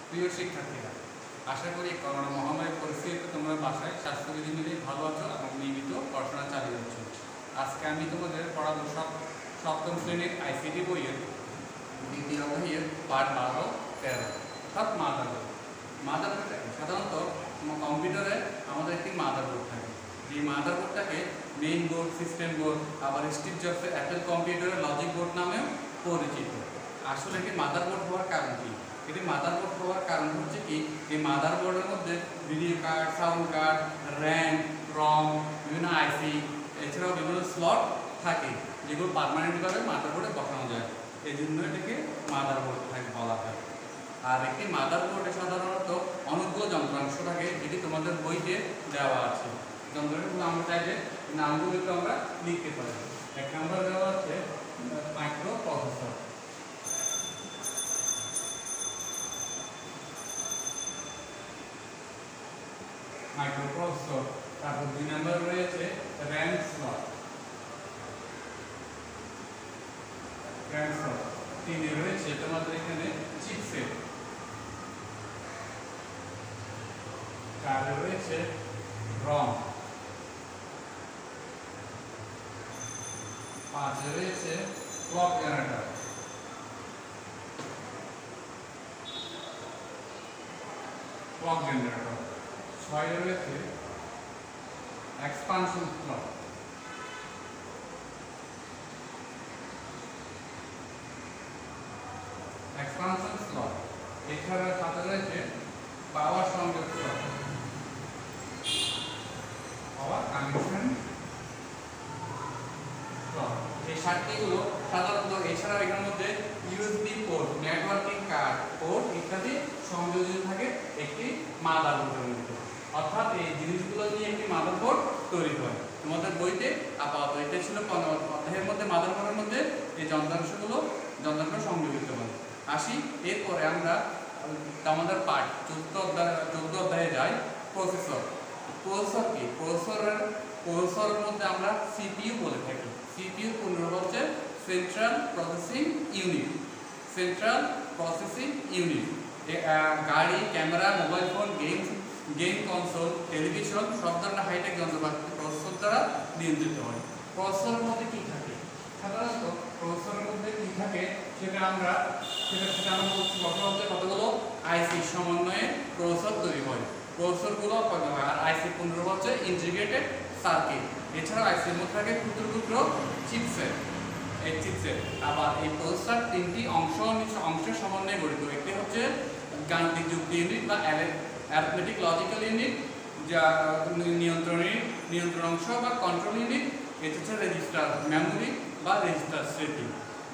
প্রিয় শিক্ষার্থীরা, আশা করি করোনা মহামারীর পরিস্থিতিতে তোমরা বাসায় স্বাস্থ্যবিধি মেনে ভালো আছো এবং নিয়মিত পড়াশোনা চালিয়ে যাচ্ছ। আজকে আমি তোমাদের পড়াবো সপ্তম শ্রেণীর আইসিটি বইয়ের দ্বিতীয় অধ্যায়ের পাঠ 12-13 অর্থাৎ মাদারবোর্ড। মাদারবোর্ড সাধারণত কম্পিউটারে আমাদের একটি মাদারবোর্ড থাকে, যে মাদারবোর্ডটাকে মেইন বোর্ড, সিস্টেম বোর্ড, আবার স্টিভ জবসের অ্যাপেল কম্পিউটারের লজিক বোর্ড নামেও পরিচিত। আসলে এটি মাদারবোর্ড হওয়ার কারণ কি? এটি মাদারবোর্ড হওয়ার কারণ হচ্ছে কি, এই মাদারবোর্ডের মধ্যে video card, sound card, RAM, ROM, বিভিন্ন আইসি, এছাড়াও বিভিন্ন স্লট থাকে, যেগুলো পার্মানেন্টভাবে মাদারবোর্ডে বসানো যায়। এই জন্য এটাকে মাদারবোর্ড বলা হয়। আর একটি মাদারবোর্ডে সাধারণত অনেকগুলো যন্ত্রাংশ থাকে, যেটি তোমাদের বইতে দেওয়া আছে। যন্ত্রাংশগুলো আমরা চাইলে নামগুলো একটু আমরা লিখতে পারি। এক নম্বর দেওয়া আছে মাইক্রো প্রসেসর। মাইক্রোপ্রসেসর। তারপর 2 নম্বর রয়েছে র্যাম স্লট। 3 রয়েছে তোমাদের এখানে চিপসেট। 4 রয়েছে রম। 5 রয়েছে ক্লক জেনারেটর। 6 রয়েছে এক্সপানশন স্লট। 7 এছাড়া 7 রয়েছে পাওয়ার সংযোগ স্লট, পাওয়ার কানেকশন স্লট। এই 7টিগুলো সাধারণত, এছাড়াও এখানের মধ্যে USB port, networking card port ইত্যাদি সংযোজিত থাকে একটি মাদারবোর্ডের মধ্যে। অর্থাৎ এই জিনিসগুলো নিয়ে একটি মাদারবোর্ড তৈরি হয়। তোমাদের বইতে আপাতত এটা ছিল অধ্যায়ের মধ্যে মাদারবোর্ডের মধ্যে এই যন্ত্রাংশ সংযোজিত হয়। আসি এরপরে আমরা আমাদের পাঠ 14 অধ্যায়ে যাই। প্রসেসর। প্রসেসর কি? প্রসেসরের মধ্যে আমরা সিপিইউ বলে থাকি। সিপিইউ পূর্ণরূপ হচ্ছে central processing unit. Central processing unit গাড়ি, camera, mobile phone, game console, television সব ধরনের হাইটেক যন্ত্রপাতি প্রসেসর দ্বারা নিয়ন্ত্রিত হয়। প্রসেসরের মধ্যে কি থাকে? সাধারণত প্রসেসরের মধ্যে কি থাকে সেটা আমরা বলছি। কতগুলো আইসি সমন্বয়ে প্রসেসর তৈরি হয়। প্রসেসরগুলো আর আইসি পূর্ণরূপ হচ্ছে ইন্টিগ্রেটেড সার্কিট। এছাড়াও আইসির মধ্যে থাকে ক্ষুদ্র ক্ষুদ্র চিপসেট। এই চিপসেট আবার এই প্রসেসর 3টি অংশের সমন্বয়ে গঠিত। একটি হচ্ছে গাণিতিক যুক্তি ইউনিট বা অ্যারিথমেটিক লজিক্যাল ইউনিট, যা নিয়ন্ত্রণ অংশ বা কন্ট্রোল ইউনিট। এটি হচ্ছে রেজিস্টার মেমোরি বা রেজিস্টার স্মৃতি।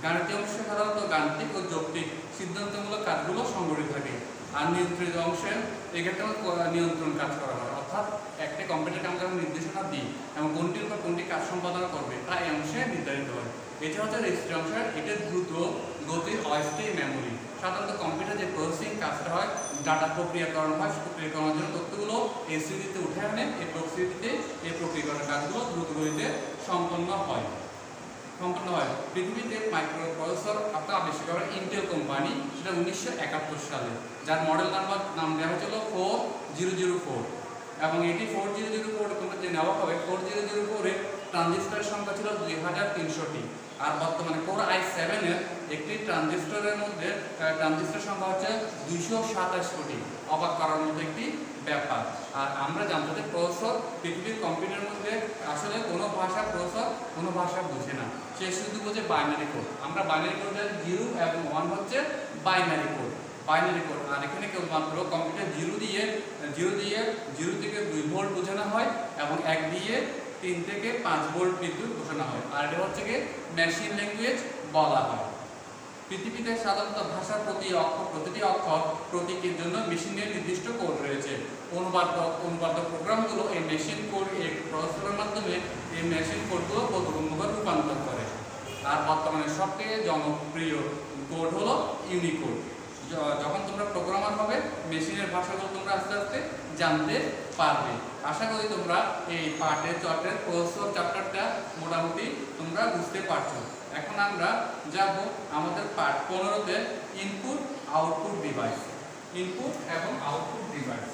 গাণিতিক অংশে সাধারণত গাণিতিক ও যৌক্তিক সিদ্ধান্তমূলক কাজগুলো সংগঠিত থাকে। আর নিয়ন্ত্রিত অংশে এক্ষেত্রে নিয়ন্ত্রণ কাজ করা হয়। অর্থাৎ একটা কম্পিউটারকে আমরা নির্দেশনা দিই এবং কোনটির উপর কোনটি কাজ সম্পাদন করবে তা এই অংশে নির্ধারিত হয়। এটা হচ্ছে রেজিস্টার অংশ। এটা দ্রুত গতির অস্থায়ী মেমোরি। সাধারণত কম্পিউটার যে প্রসেসিং কাজটা হয়, ডাটা প্রক্রিয়াকরণ হয়, প্রক্রিয়াকরণের জন্য তথ্যগুলো এই স্মৃতিতে উঠে আনে। এই স্মৃতিতে এই প্রক্রিয়াকরণের কাজগুলো দ্রুত গতিতে সম্পন্ন হয়। পৃথিবীতে মাইক্রোপ্রসেসর আপনার আবিষ্কার করে ইন্টেল কোম্পানি, সেটা 1971 সালে, যার মডেল নাম দেওয়া হয়েছিল 4004। এবং এটি 4004 তোমরা যে নেওয়া হবে, 4004 এর ট্রানজিস্টরের সংখ্যা ছিল 2300টি। আর বর্তমানে কোর i7 এর একটি ট্রানজিস্টরের মধ্যে ট্রানজিস্টর সংখ্যা হচ্ছে 227 কোটি। অবাক করার মতো একটি ব্যাপার। আর আমরা জানতে যে প্রসেসর পৃথিবীর কম্পিউটারের মধ্যে আসলে কোনো ভাষা বোঝে না, সে শুধু বোঝে বাইনারি কোড। আমরা বাইনারি কোড 0 এবং 1 হচ্ছে বাইনারি কোড। আর এখানে কেবলমাত্র কম্পিউটার 0 থেকে 2 ভোল্ট বোঝানো হয় এবং 1 দিয়ে 3 থেকে 5 ভোল্ট বিদ্যুৎ বোঝানো হয়। আর এটা হচ্ছে কি মেশিন ল্যাঙ্গুয়েজ বলা হয়। পৃথিবীতে সাধারণত ভাষার প্রতিটি অক্ষর প্রতীকের জন্য মেশিনের নির্দিষ্ট কোড রয়েছে। অনুবাদক প্রোগ্রামগুলো এই মেশিন কোড প্রসেসরের মাধ্যমে এই মেশিন কোডগুলো বোধগম্যভাবে রূপান্তর করে। আর বর্তমানে সবথেকে জনপ্রিয় কোড হলো ইউনিকোড। যখন তোমরা প্রোগ্রামার হবে, মেশিনের ভাষাগুলো তোমরা আস্তে আস্তে জানতে পারবে। আশা করি তোমরা এই চটের প্রসেসর চ্যাপ্টারটা মোটামুটি তোমরা বুঝতে পারছো। এখন আমরা যাব আমাদের পার্ট 15তে ইনপুট আউটপুট ডিভাইস। ইনপুট এবং output device.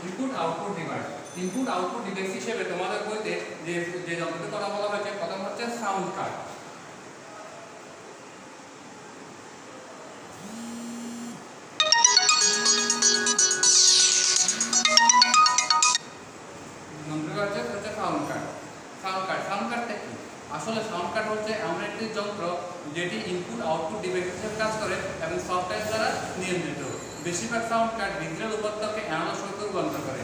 Input output device, input output device হিসেবে তোমাদের বইতে যে যে যন্ত্রটির কথা বলা হয়েছে প্রথম হচ্ছে সাউন্ড কার্ড। সাউন্ড কার্ডটা কি? আসলে সাউন্ড কার্ড হচ্ছে এমন একটি যন্ত্র যেটি ইনপুট আউটপুট ডিভাইস হিসেবে কাজ করে এবং সফটওয়্যার দ্বারা নিয়ন্ত্রিত। বেশিরভাগ সাউন্ড কার্ড ডিজিটাল উপাত্তকে অ্যানালগ শব্দে রূপান্তর করে।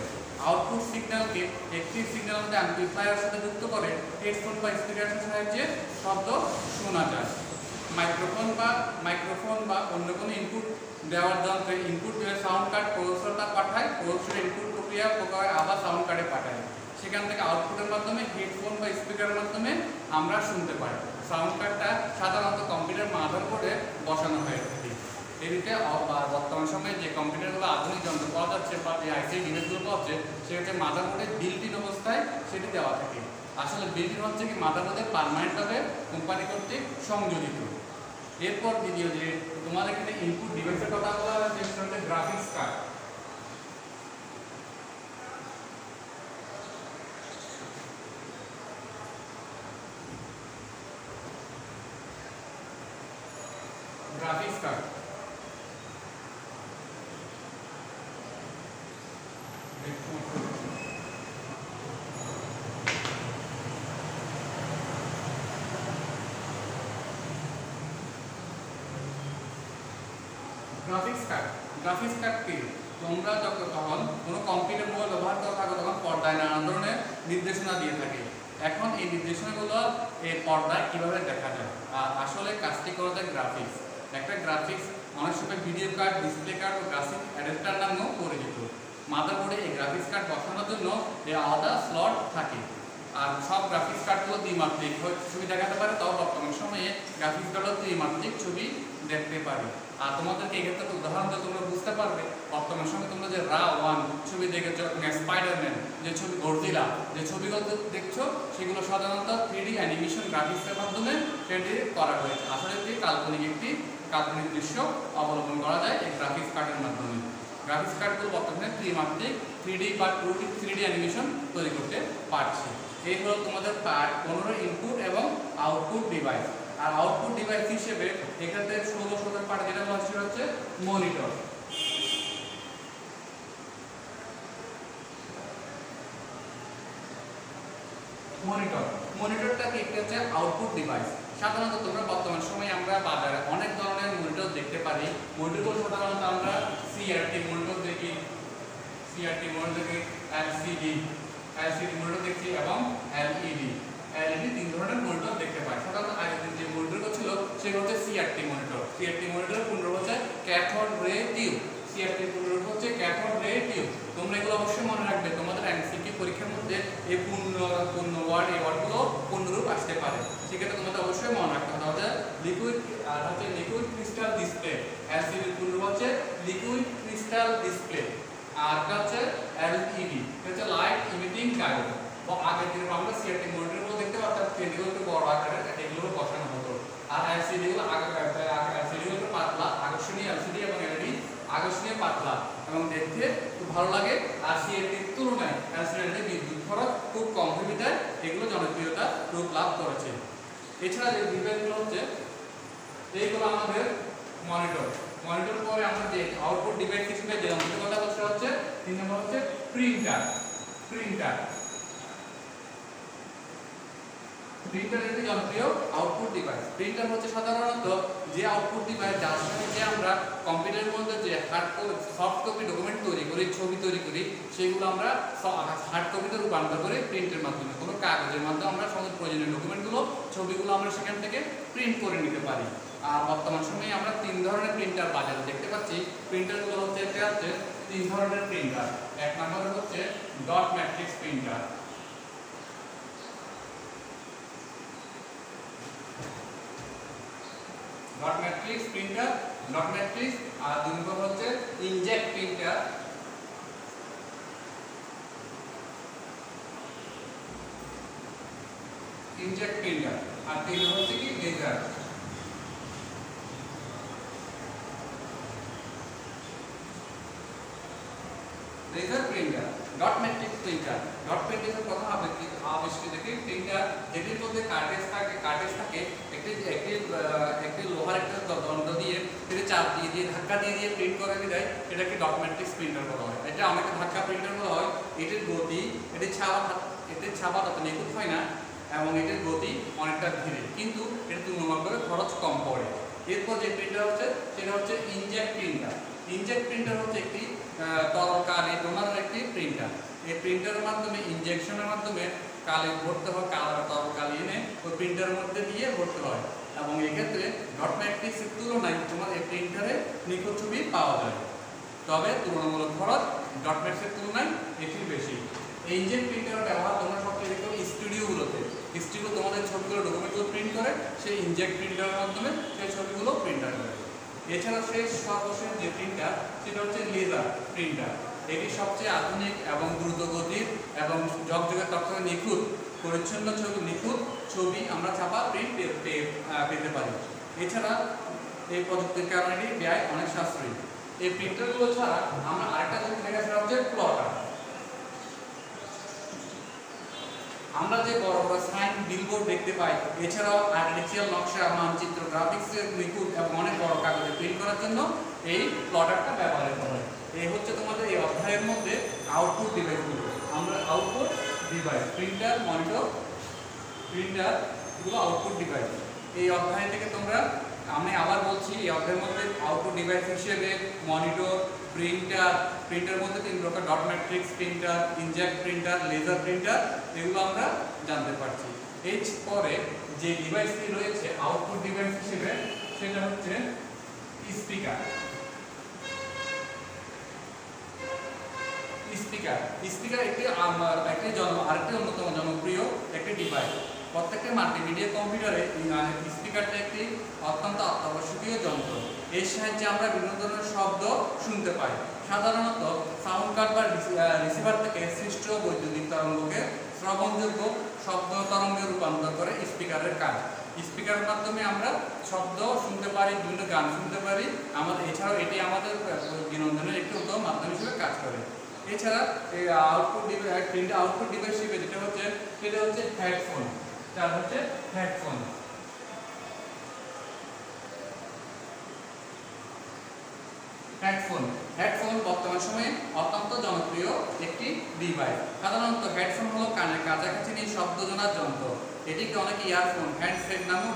আউটপুট সিগন্যালকে একটি সিগন্যালের মধ্যে অ্যাম্পলিফায়ারের সাথে যুক্ত করে হেডফোন বা স্পিকারের সাহায্যে শব্দ শোনা যায়। মাইক্রোফোন বা অন্য কোনো ইনপুট দেওয়ার যন্ত্রে ইনপুট দিয়ে সাউন্ড কার্ড প্রসেসরটা পাঠায়, প্রসেসর ইনপুট প্রক্রিয়া প্রকারে আবার সাউন্ড কার্ডে পাঠায়। সেখান থেকে আউটপুটের মাধ্যমে হেডফোন বা স্পিকারের মাধ্যমে আমরা শুনতে পাই। সাউন্ড কার্ডটা সাধারণত কম্পিউটার মাদারবোর্ডে বসানো হয়ে থাকে। এদিকে বর্তমান সময়ে যে কম্পিউটারগুলো আধুনিক যন্ত্র পাওয়া যাচ্ছে বা যে আইসি ডিভাইসগুলো পাওয়া যাচ্ছে সেক্ষেত্রে মাদারবোর্ডে বিল্ট ইন অবস্থায় সেটি দেওয়া থাকে। আসলে বিল্ট ইন হচ্ছে কি মাদারবোর্ডে পার্মানেন্টভাবে কোম্পানি কর্তৃক সংযোজিত। এরপর দ্বিতীয় যে তোমাদের এখানে ইনপুট ডিভাইসের কথা বলা হচ্ছে সেটা হচ্ছে graphics card. Graphics card graphics card কি? তোমরা যখন কোনো কম্পিউটার মোবাইল ব্যবহার করে থাকো তখন পর্দায় নানা ধরনের নির্দেশনা দিয়ে থাকে। এখন এই নির্দেশনাগুলো এই পর্দায় কীভাবে দেখা যায়? আসলে কাজটি করা যায় গ্রাফিক্স। একটা গ্রাফিক্স অনেক সময় ভিডিও কার্ড, ডিসপ্লে কার্ড ও গ্রাফিক অ্যাডাপ্টার নামেও পরিচিত। মাদারবোর্ডে এই গ্রাফিক্স কার্ড বসানোর জন্য এই আলাদা স্লট থাকে। আর সব গ্রাফিক্স কার্ডগুলো দ্বিমাত্রিক ছবি দেখাতে পারে, তাও বর্তমান সময়ে গ্রাফিক্স কার্ডও ত্রিমাত্রিক ছবি দেখতে পারে। আর তোমাদেরকে এক্ষেত্রে উদাহরণ দিয়ে তোমরা বুঝতে পারবে, বর্তমান সময়ে তোমরা যে রা-1 ছবি দেখেছো, স্পাইডারম্যান যে ছবি, গডজিলা যে ছবিগুলো দেখছো সেগুলো সাধারণত 3D অ্যানিমেশন গ্রাফিক্সের মাধ্যমে সেটি করা হয়েছে। আসলে একটি কাল্পনিক দৃশ্য অবলম্বন করা যায় এই গ্রাফিক্স কার্ডের মাধ্যমে। গ্রাফিক্স কার্ডগুলো বর্তমানে ত্রিমাত্রিক 3D বা 3D অ্যানিমেশন তৈরি করতে পারছে। এই হলো তোমাদের পার্ট 15 ইনপুট এবং আউটপুট ডিভাইস। আর আউটপুট ডিভাইস হিসেবে এখানে 16 পার্ট যেটা বলা হচ্ছে মনিটর। মনিটরটা কি? একটা হচ্ছে আউটপুট ডিভাইস। সাধারণত তোমরা বর্তমান সময়ে আমরা বাজারে অনেক ধরনের মনিটর দেখতে পারি। মনিটরগুলো সাধারণত আমরা সিআরটি মনিটর দেখি, এলসিডি মনিটর দেখছি এবং এলইডি 3 ধরনের মনিটর দেখতে পাই। সাধারণত আগের যে মনিটরগুলো ছিল সেগুলো হচ্ছে সিআরটি মনিটর। সিআরটি মনিটরের পূর্ণরূপ হচ্ছে ক্যাথোড রে টিউব। তোমরা এগুলো অবশ্যই মনে রাখবে, তোমাদের এমসিকিউ পরীক্ষার মধ্যে এই পূর্ণ ওয়ার্ডগুলো পূর্ণরূপ আসতে পারে। সেক্ষেত্রে তোমাদের অবশ্যই মনে রাখতে হবে লিকুইড ক্রিস্টাল ডিসপ্লে। এলসিডি পূর্ণরূপ হচ্ছে লিকুইড ক্রিস্টাল ডিসপ্লে। আর এটা হচ্ছে এলইডি, এটা হচ্ছে লাইট ইমিটিং ডায়োড। আগের দিনে আমরা সিআরটি মনিটরগুলো দেখতে পারতাম, সেগুলো একটু বড় আকারের, এগুলো বসানো হতো। আর এলসিডিগুলো এলসিডিগুলো পাতলা, আকর্ষণীয় এলসিডি এবং এলইডি আকর্ষণীয় পাতলা এবং দেখতে খুব ভালো লাগে। আর সিআরটির তুলনায় এলসিডিতে বিদ্যুৎ খরচ খুব কম ভূমিকায় এগুলো জনপ্রিয়তা রূপ লাভ করেছে। এছাড়া যে ডিভাইসগুলো হচ্ছে এইগুলো আমাদের মনিটর। পরে আমরা যে আউটপুট ডিভাইস হিসেবে যে যন্ত্রের কথা বলতে হচ্ছে 3 নম্বর হচ্ছে প্রিন্টার একটি জনপ্রিয় আউটপুট ডিভাইস। প্রিন্টার হচ্ছে সাধারণত যে আউটপুট ডিভাইস যার সাহায্যে আমরা কম্পিউটারের মধ্যে যে সফট কপি ডকুমেন্ট তৈরি করি, ছবি তৈরি করি, সেগুলো আমরা হার্ড কপিতে রূপান্তর করে প্রিন্টের মাধ্যমে, কোনো কাগজের মাধ্যমে আমরা সমস্ত প্রয়োজনীয় ডকুমেন্টগুলো, ছবিগুলো আমরা সেখান থেকে প্রিন্ট করে নিতে পারি। আর বর্তমান সময়ে আমরা 3 ধরনের প্রিন্টার বাজারে দেখতে পাচ্ছি। প্রিন্টারগুলো হচ্ছে 3 ধরনের প্রিন্টার। 1 নম্বর হচ্ছে dot matrix printer. Dot matrix আর 2 নম্বর হচ্ছে ইনজেক্ট প্রিন্টার। ইনজেক্ট প্রিন্টার, আর 3 হচ্ছে কি laser. Laser printer, dot matrix printer. Dot ম্যাট্রিক্সের কথা আবিষ্কৃত একটি প্রিন্টার যেটির মধ্যে কার্টেজ থাকে একটি লোহার একটা দণ্ড দিয়ে এটি চাপ দিয়ে ধাক্কা দিয়ে প্রিন্ট করে দেয়, এটাকে ডট ম্যাট্রিক্স প্রিন্টার বলা হয়। এটা অনেকে ধাক্কা প্রিন্টার বলা হয়। এটির গতি, এটির ছাপা তত নিখুঁত হয় না এবং এটির গতি অনেকটা ধীরে, কিন্তু এর তুলনামূলকভাবে খরচ কম পড়ে। এরপর যে প্রিন্টার হচ্ছে সেটা হচ্ছে ইনজেক্ট প্রিন্টার। ইনজেক্ট প্রিন্টার হচ্ছে একটি তরল কালি ডোনারের একটি প্রিন্টার। এই প্রিন্টারের মাধ্যমে ইনজেকশনের মাধ্যমে কালি ভরতে হয়, তরল কালি এনে ওই প্রিন্টারের মধ্যে দিয়ে ভরতে হয়, এবং এক্ষেত্রে ডট ম্যাট্রিক্সের তুলনায় তোমার এই প্রিন্টারে নিখুঁত ছবি পাওয়া যায়। তবে তুলনামূলক খরচ ডট ম্যাট্রিক্সের তুলনায় একটু বেশি। এই ইনজেক্ট প্রিন্টারের ব্যবহার তোমরা সবচেয়ে দেখো স্টুডিওগুলোতে। স্টুডিও তোমাদের ছবিগুলো ডকুমেন্টগুলো প্রিন্ট করে সেই ইনজেক্ট প্রিন্টারের মাধ্যমে সেই ছবিগুলো প্রিন্টার করে। এছাড়া সর্বশেষ যে প্রিন্টার সেটা হচ্ছে লেজার প্রিন্টার। এটি সবচেয়ে আধুনিক এবং দ্রুত গতির এবং ঝকঝকে তথ্যের নিখুঁত পরিচ্ছন্ন নিখুঁত ছবি আমরা ছাপা প্রিন্ট পেতে পারি। এছাড়া এই প্রযুক্তির কারণে এটি ব্যয় অনেক সাশ্রয়ী। এই প্রিন্টারগুলো ছাড়া আমরা আরেকটা জিনিস দেখা সেটা হচ্ছে প্লটার। আমরা যে বড় বড় সাইন বিলবোর্ড দেখতে পাই, এছাড়াও আর্টিফিশিয়াল নকশা, মানচিত্র, গ্রাফিক্সের নিখুঁত এবং অনেক বড় কাগজে প্রিন্ট করার জন্য এই প্লটারটা ব্যবহার করা হয়। এই হচ্ছে তোমাদের এই অধ্যায়ের মধ্যে আউটপুট ডিভাইসগুলো। আমরা output device, printer, monitor, printer এগুলো আউটপুট ডিভাইস। এই অধ্যায় থেকে তোমরা, আমি আবার বলছি, এই অধ্যায়ের মধ্যে আউটপুট ডিভাইস হিসেবে মনিটর, প্রিন্টার মধ্যে 3 প্রকার: dot matrix printer, inkjet printer, laser printer, এগুলো আমরা জানতে পারছি। এরপরে যে ডিভাইসটি রয়েছে আউটপুট ডিভাইস হিসেবে সেটা হচ্ছে স্পিকার। স্পিকার একটি আরেকটি অন্যতম জনপ্রিয় একটি ডিভাইস। প্রত্যেকটা মাল্টিমিডিয়া কম্পিউটারে স্পিকারটা একটি অত্যন্ত অত্যাবশ্যকীয় যন্ত্র। এর সাহায্যে আমরা বিভিন্ন ধরনের শব্দ শুনতে পাই। সাধারণত সাউন্ড কার্ড বা রিসিভার থেকে সৃষ্ট বৈদ্যুতিক তরঙ্গকে শ্রবণযোগ্য শব্দ তরঙ্গে রূপান্তর করে স্পিকারের কাজ। স্পিকারের মাধ্যমে আমরা শব্দ শুনতে পারি, বিভিন্ন গান শুনতে পারি। এছাড়াও এটি আমাদের বিনোদনের একটি উত্তম মাধ্যম হিসেবে কাজ করে। এছাড়া এই আউটপুট ডিভাইস হিসেবে যেটা হচ্ছে সেটা হচ্ছে হেডফোন। তার হচ্ছে হেডফোন। হেডফোন বর্তমান সময়ে অত্যন্ত জনপ্রিয় একটি ডিভাইস। সাধারণত হেডফোন হলো কানের কাছাকাছি নিয়ে শব্দ শোনার যন্ত্র। এটিকে অনেকে ইয়ারফোন, হ্যান্ডসেট নামেও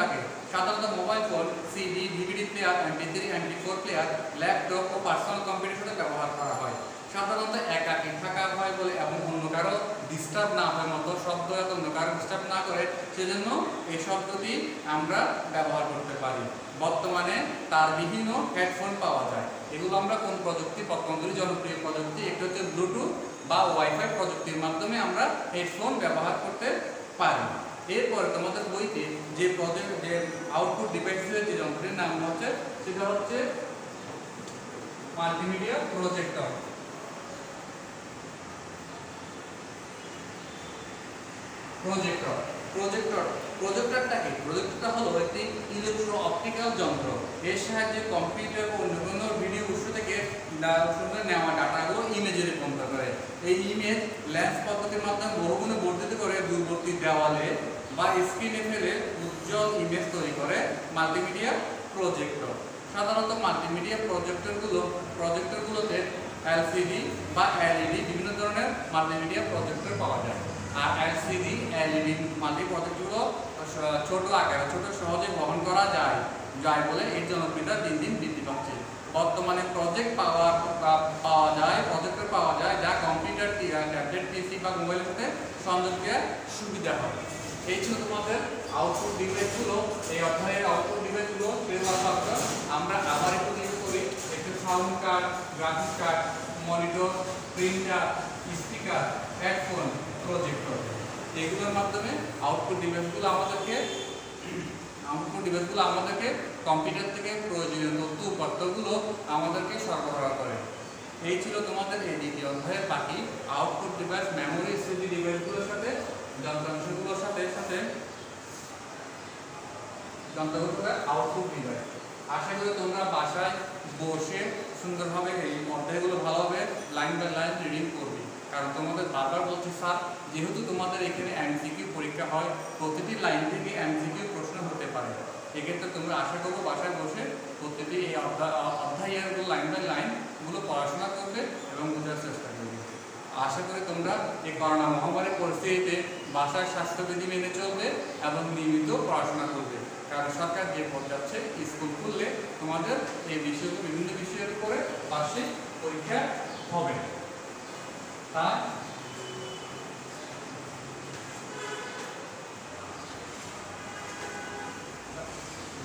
ডাকে। সাধারণত mobile phone, CD, DVD player, MP3, MP4 player, laptop ও পার্সোনাল কম্পিউটারের সাথে ব্যবহার করা হয়। সাধারণত একাকী থাকা হয় বলে এবং অন্য কারো ডিস্টার্ব না হয় মতো শব্দ অন্য কারো ডিস্টার্ব না করে, সেজন্য এই শব্দটি আমরা ব্যবহার করতে পারি। বর্তমানে তার বিভিন্ন হেডফোন পাওয়া যায়। এগুলো আমরা কোন প্রযুক্তি, বর্তমানে জনপ্রিয় প্রযুক্তি, একটি হচ্ছে ব্লুটুথ বা ওয়াইফাই প্রযুক্তির মাধ্যমে আমরা হেডফোন ব্যবহার করতে পারি। এরপরে তোমাদের বইতে যে আউটপুট ডিভাইসের যে যন্ত্রের নাম হচ্ছে সেটা হচ্ছে মাল্টিমিডিয়া প্রজেক্টর। প্রজেক্টরটা কি? প্রজেক্টরটা হলো একটি ইলেকট্রো অপটিক্যাল যন্ত্র। এর সাহায্যে কম্পিউটার ও অন্য কোনো ভিডিও উৎস থেকে নেওয়া ডাটাগুলো ইমেজে রূপান্তর করে। এই ইমেজ লেন্স পদ্ধতির মাধ্যমে বহুগুণে বর্ধিত করে দূরবর্তী দেওয়ালে বা স্ক্রিনে ফেলে উজ্জ্বল ইমেজ তৈরি করে মাল্টিমিডিয়া প্রজেক্টর। সাধারণত মাল্টিমিডিয়া প্রজেক্টরগুলোতে এলসিডি বা এলইডি বিভিন্ন ধরনের মাল্টিমিডিয়া প্রজেক্টর পাওয়া যায়। আর এলসিডি, এলইডি মাল্টি প্রজেক্টরগুলো ছোট আকারে, সহজে বহন করা যায় বলে এর জনপ্রিয়তা দিন দিন বৃদ্ধি পাচ্ছে। বর্তমানে প্রজেক্টর পাওয়া যায় যা কম্পিউটার, ট্যাবলেট, পিসি বা মোবাইলের সাথে সংযোগ দেওয়ার সুবিধা হয়। এই ছিল তোমাদের আউটপুট ডিভাইসগুলো। এই অধ্যায়ের আউটপুট ডিভাইসগুলো আমরা আবার একটু দেখে করি। একটু sound card, graphics card, monitor, printer, speaker, headphone, projector. এগুলোর মাধ্যমে আউটপুট ডিভাইসগুলো আমাদেরকে কম্পিউটার থেকে প্রয়োজনীয় তথ্য উপাত্তগুলো আমাদেরকে সরবরাহ করে। এই ছিল তোমাদের এই দ্বিতীয় অধ্যায়ের বাকি আউটপুট ডিভাইস, মেমোরি, স্মৃতি ডিভাইসগুলোর সাথে যন্ত্রাংশগুলোর সাথে সাথে যন্ত্রাংশটা আউটপুট দিবে। আশা করি তোমরা বাসায় বসে সুন্দরভাবে এই অধ্যায়গুলো ভালোভাবে লাইন বাই লাইন রিডিং করবে। কারণ তোমাদের বারবার বলছি স্যার, যেহেতু তোমাদের এখানে এমসিকিউ পরীক্ষা হয়, প্রতিটি লাইন থেকে এমসিকিউ প্রশ্ন হতে পারে। এক্ষেত্রে তোমরা আশা করবো বাসায় বসে প্রতিটি এই অধ্যায়ের লাইন বাই লাইনগুলো পড়াশোনা করবে এবং বোঝার চেষ্টা করবে। আশা করি তোমরা এই করোনা মহামারীর পরিস্থিতিতে বাসায় স্বাস্থ্যবিধি মেনে চলবে এবং নিয়মিত পড়াশোনা করবে। কারণ সরকার যে পথ যাচ্ছে, স্কুল খুললে তোমাদের এই বিষয়গুলো বিভিন্ন বিষয়ের উপরে বার্ষিক পরীক্ষা হবে। তাই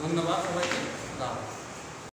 ধন্যবাদ সবাইকে।